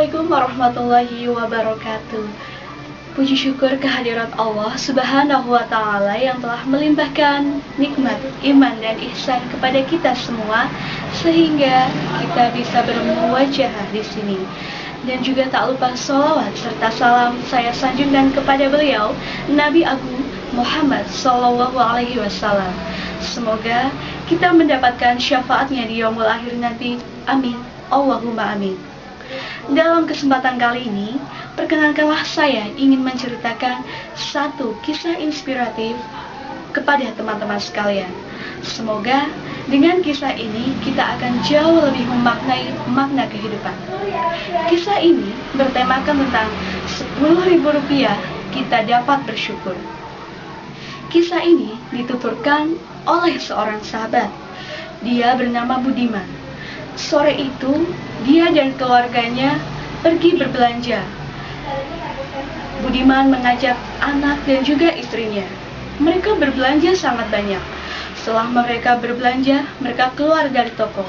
Assalamualaikum warahmatullahi wabarakatuh. Puji syukur kehadirat Allah Subhanahu wa Ta'ala yang telah melimpahkan nikmat, iman, dan ihsan kepada kita semua, sehingga kita bisa bertemu wajah di sini. Dan juga tak lupa sholawat serta salam saya sanjungkan kepada beliau, Nabi Agung Muhammad Sallallahu Alaihi Wasallam. Semoga kita mendapatkan syafaatnya di yaumul akhir nanti. Amin. Allahumma amin. Dalam kesempatan kali ini, perkenankanlah saya ingin menceritakan satu kisah inspiratif kepada teman-teman sekalian. Semoga dengan kisah ini kita akan jauh lebih memaknai makna kehidupan. Kisah ini bertemakan tentang Rp10.000 kita dapat bersyukur. Kisah ini dituturkan oleh seorang sahabat. Dia bernama Budiman. Sore itu, dia dan keluarganya pergi berbelanja. Budiman mengajak anak dan juga istrinya. Mereka berbelanja sangat banyak. Setelah mereka berbelanja, mereka keluar dari toko.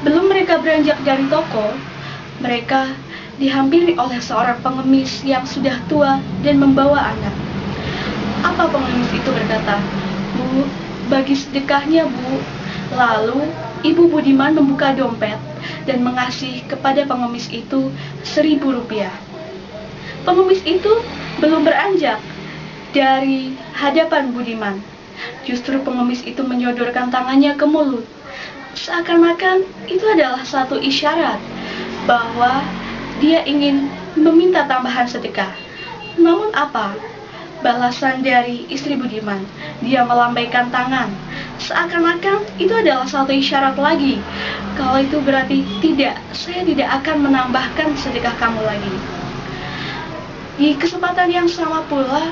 Belum mereka beranjak dari toko, mereka dihampiri oleh seorang pengemis yang sudah tua dan membawa anak. Apa pengemis itu berkata? "Bu, bagi sedekahnya, Bu." Lalu Ibu Budiman membuka dompet dan mengasih kepada pengemis itu Rp1.000. Pengemis itu belum beranjak dari hadapan Budiman. Justru pengemis itu menyodorkan tangannya ke mulut. Seakan-akan itu adalah satu isyarat bahwa dia ingin meminta tambahan sedekah. Namun apa? Balasan dari istri Budiman, dia melambaikan tangan. Seakan-akan itu adalah satu isyarat lagi. Kalau itu berarti tidak, saya tidak akan menambahkan sedekah kamu lagi. Di kesempatan yang sama pula,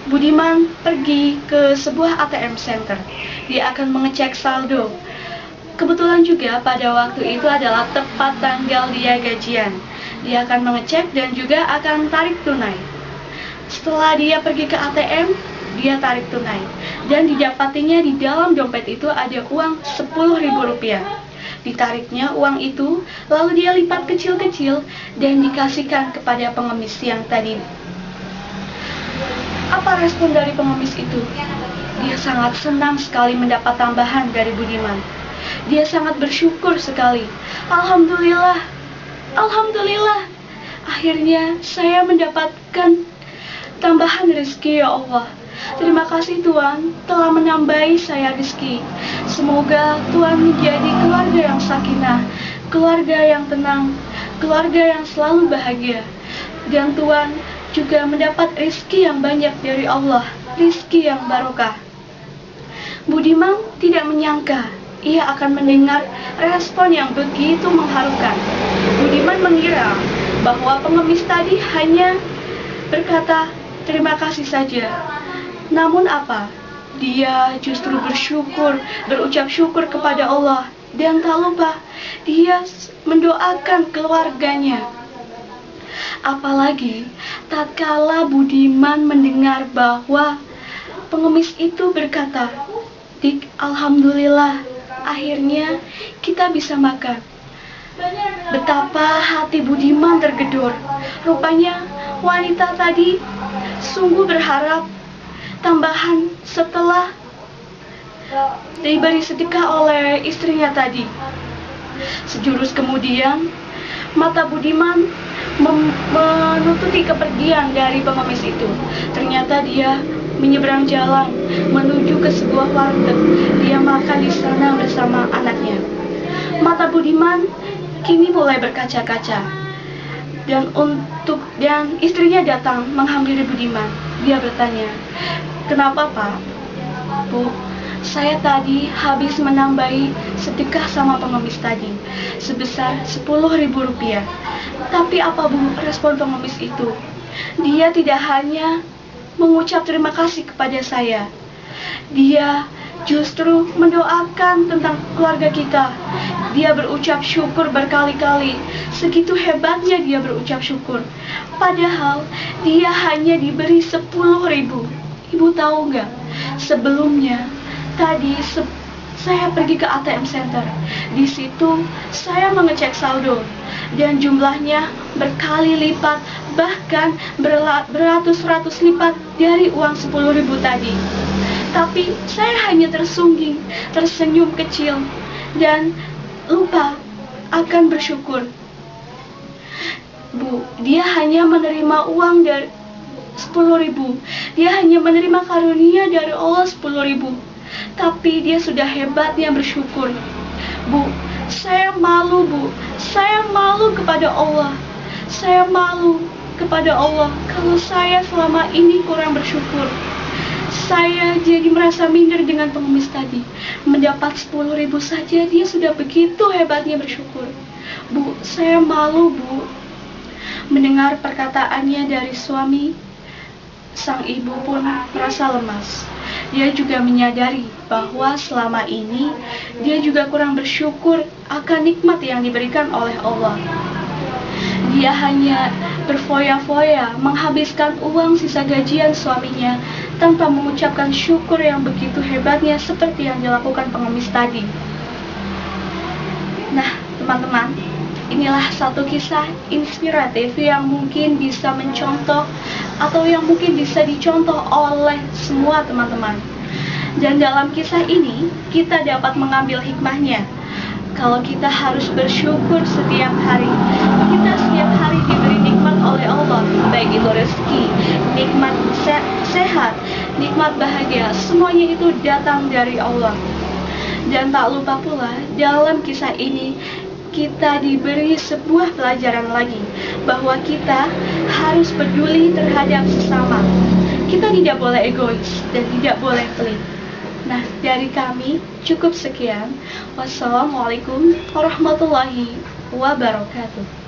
Budiman pergi ke sebuah ATM Center. Dia akan mengecek saldo. Kebetulan juga pada waktu itu adalah tepat tanggal dia gajian. Dia akan mengecek dan juga akan tarik tunai. Setelah dia pergi ke ATM, dia tarik tunai. Dan didapatinya di dalam dompet itu ada uang Rp10.000. Ditariknya uang itu, lalu dia lipat kecil-kecil dan dikasihkan kepada pengemis yang tadi. Apa respon dari pengemis itu? Dia sangat senang sekali mendapat tambahan dari Budiman. Dia sangat bersyukur sekali. Alhamdulillah, Alhamdulillah. Akhirnya saya mendapatkan tambahan rezeki, ya Allah. Terima kasih Tuhan telah menambahi saya rezeki. Semoga Tuhan menjadi keluarga yang sakinah, keluarga yang tenang, keluarga yang selalu bahagia. Dan Tuhan juga mendapat rezeki yang banyak dari Allah, rezeki yang barokah. Budiman tidak menyangka ia akan mendengar respon yang begitu mengharukan. Budiman mengira bahwa pengemis tadi hanya berkata terima kasih saja. Namun apa? Dia justru bersyukur, berucap syukur kepada Allah. Dan tak lupa, dia mendoakan keluarganya. Apalagi tatkala Budiman mendengar bahwa pengemis itu berkata, "Dik, Alhamdulillah, akhirnya kita bisa makan." Betapa hati Budiman tergedor. Rupanya wanita tadi sungguh berharap tambahan setelah diberi sedekah oleh istrinya tadi. Sejurus kemudian, mata Budiman menutupi kepergian dari pengemis itu. Ternyata dia menyeberang jalan menuju ke sebuah warteg. Dia makan di sana bersama anaknya. Mata Budiman kini mulai berkaca-kaca. Dan istrinya datang menghampiri Budiman. Dia bertanya, "Kenapa, Pak?" "Bu, saya tadi habis menambahi sedekah sama pengemis tadi sebesar Rp10.000. Tapi apa, Bu, respon pengemis itu? Dia tidak hanya mengucap terima kasih kepada saya. Dia justru mendoakan tentang keluarga kita. Dia berucap syukur berkali-kali. Segitu hebatnya dia berucap syukur. Padahal dia hanya diberi Rp10.000. Ibu tahu nggak? Sebelumnya tadi saya pergi ke ATM Center. Di situ saya mengecek saldo dan jumlahnya berkali lipat, bahkan beratus-ratus lipat dari uang 10.000 tadi. Tapi saya hanya tersungging, tersenyum kecil, dan lupa akan bersyukur. Bu, dia hanya menerima uang dari 10.000. Dia hanya menerima karunia dari Allah 10.000. Tapi dia sudah hebatnya bersyukur. Bu, saya malu, Bu. Saya malu kepada Allah. Saya malu kepada Allah kalau saya selama ini kurang bersyukur. Saya jadi merasa minder dengan pengemis tadi. Mendapat 10.000 saja dia sudah begitu hebatnya bersyukur. Bu, saya malu, Bu. Mendengar perkataannya dari suami, sang ibu pun merasa lemas. Dia juga menyadari bahwa selama ini dia juga kurang bersyukur akan nikmat yang diberikan oleh Allah. Dia hanya berfoya-foya menghabiskan uang sisa gajian suaminya tanpa mengucapkan syukur yang begitu hebatnya seperti yang dilakukan pengemis tadi. Nah, teman-teman, inilah satu kisah inspiratif yang mungkin bisa mencontoh atau yang mungkin bisa dicontoh oleh semua teman-teman. Dan dalam kisah ini kita dapat mengambil hikmahnya. Kalau kita harus bersyukur setiap hari, kita setiap hari diberi nikmat oleh Allah, baik itu rezeki, nikmat sehat, nikmat bahagia, semuanya itu datang dari Allah. Dan tak lupa pula, dalam kisah ini kita diberi sebuah pelajaran lagi, bahwa kita harus peduli terhadap sesama. Kita tidak boleh egois dan tidak boleh pelit. Nah, dari kami cukup sekian. Wassalamualaikum warahmatullahi wabarakatuh.